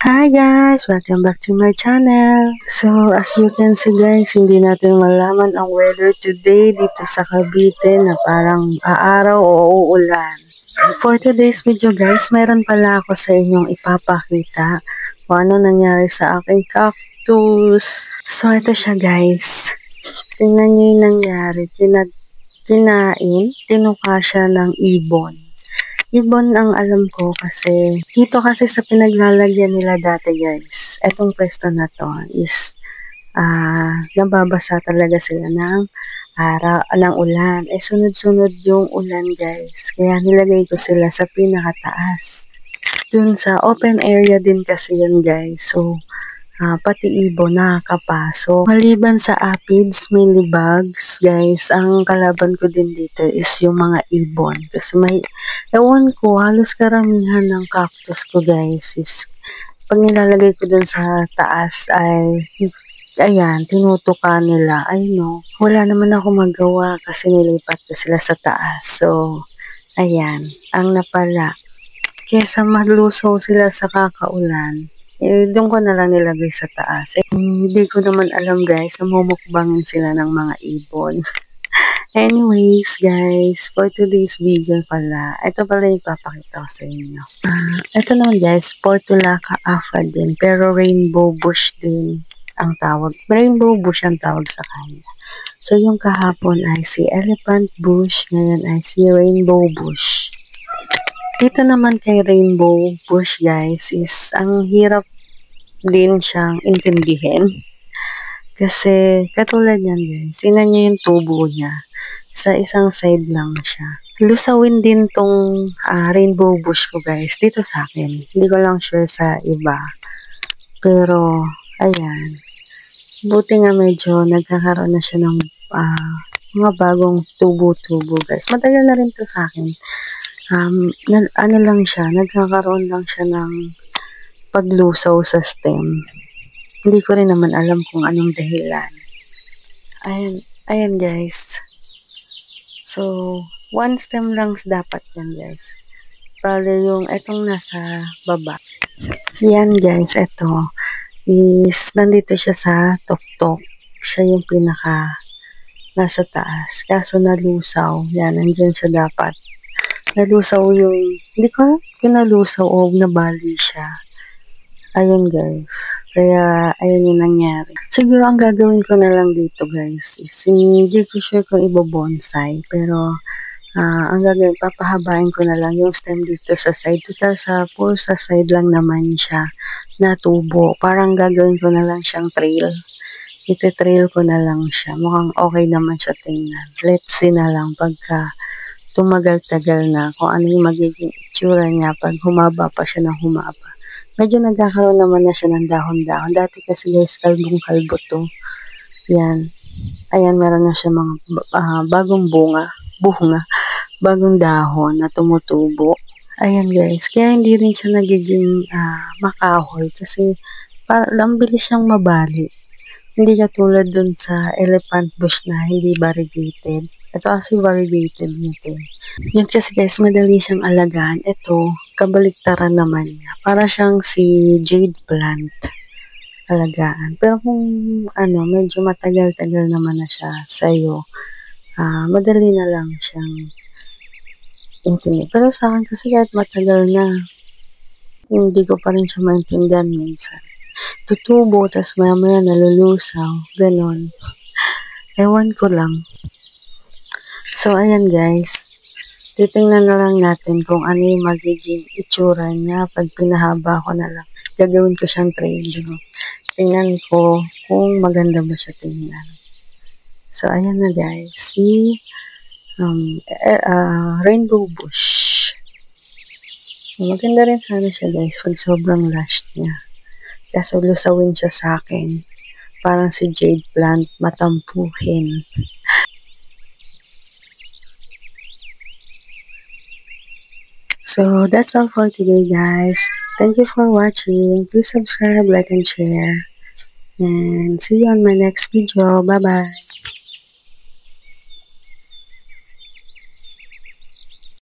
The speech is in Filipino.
Hi guys! Welcome back to my channel. So, as you can see guys, hindi natin malaman ang weather today dito sa Cavite na parang aaraw o uulan. For today's video guys, mayroon pala ako sa inyong ipapakita kung ano nangyari sa aking cactus. So, ito siya guys. Tingnan nyo yung nangyari. Tinuka siya ng ibon. Ibon ang alam ko kasi dito kasi sa pinaglalagyan nila dati guys, etong pwesto na to is nababasa talaga sila ng ng ulan. Sunod-sunod yung ulan guys, kaya nilagay ko sila sa pinakataas. Dun sa open area din kasi yan guys, so pati ibon nakakapasok. Maliban sa aphids, mealybugs, guys, ang kalaban ko din dito is yung mga ibon. Kasi ewan ko, halos karamihan ng cactus ko, guys, is pag nilalagay ko dun sa taas ay, ayan, tinutuka nila. Ay no, wala naman ako magawa kasi nilipat ko sila sa taas. So, ayan, ang napala. Kesa malusaw sila sa kakaulan, doon ko na lang nilagay sa taas. Hindi ko naman alam guys, namumukbangin sila ng mga ibon. Anyways guys, for today's video pala, ito pala yung papakita ko sa inyo. Ito naman guys, Portulaca afra din, pero rainbow bush din ang tawag. Rainbow bush ang tawag sa kanya. So yung kahapon ay si elephant bush, ngayon ay si rainbow bush. Dito naman kay rainbow bush guys is ang hirap din siyang intindihin. Kasi katulad yan guys, tingnan nyo yung tubo niya. Sa isang side lang siya. Lusawin din tong rainbow bush ko guys dito sa akin. Hindi ko lang sure sa iba. Pero ayan. Buti nga medyo nagkakaroon na siya ng mga bagong tubo-tubo guys. Matagal na rin to sa akin. Ano lang siya, nagkakaroon lang siya ng paglusaw sa stem. Hindi ko rin naman alam kung anong dahilan. Ayan guys. So, one stem lang dapat yan guys. Bale yung etong nasa baba. Yan guys, eto is nandito siya sa tuktok. Siya yung pinaka nasa taas. Kaso nalusaw. Yan, nandyan siya dapat. Nalusaw yung, hindi ko alam kung nalusaw o nabali siya. Ayun guys. Kaya, ayun yung nangyari. Siguro ang gagawin ko na lang dito guys is, hindi ko sure kung ibo-bonsai. Pero, ang gagawin, papahabain ko na lang yung stem dito sa side. Total sa side lang naman siya na tubo. Parang gagawin ko na lang siyang trail. Ite-trail ko na lang siya. Mukhang okay naman siya tingnan. Let's see na lang pagka tumagal-tagal na kung ano yung magiging itsura niya pag humaba pa siya ng humaba. Medyo nagkakaroon naman na siya ng dahon-dahon. Dati kasi guys, kalbong-kalbo to. Yan. Ayan, meron na siya mga bagong bunga, bagong dahon na tumutubo. Ayan guys, kaya hindi rin siya nagiging makahoy kasi ang bilis siyang mabali. Hindi katulad dun sa elephant bush na hindi variegated. Ito kasi variegated nito. Yun kasi guys, madali siyang alagaan. Ito, kabaliktaran naman niya. Para siyang si jade plant alagaan. Pero kung medyo matagal-tagal naman na siya sa'yo, madali na lang siyang intindihin. Pero sa akin kasi kahit matagal na, hindi ko pa rin siya maintindihan minsan. Tutubo, tas maya-maya nalulusaw. Ganon. Ewan ko lang. So, ayan guys. Titingnan na lang natin kung ano yung magiging itsura niya pag pinahaba ko na lang. Gagawin ko siyang trailing. Tingnan ko kung maganda ba siya tingnan. So, ayan na guys. Si rainbow bush. Maganda rin sana siya guys pag sobrang lush niya. Kaso lusawin siya sa akin. Parang si jade plant matampuhin. So, that's all for today, guys. Thank you for watching. Please subscribe, like, and share. And see you on my next video. Bye-bye.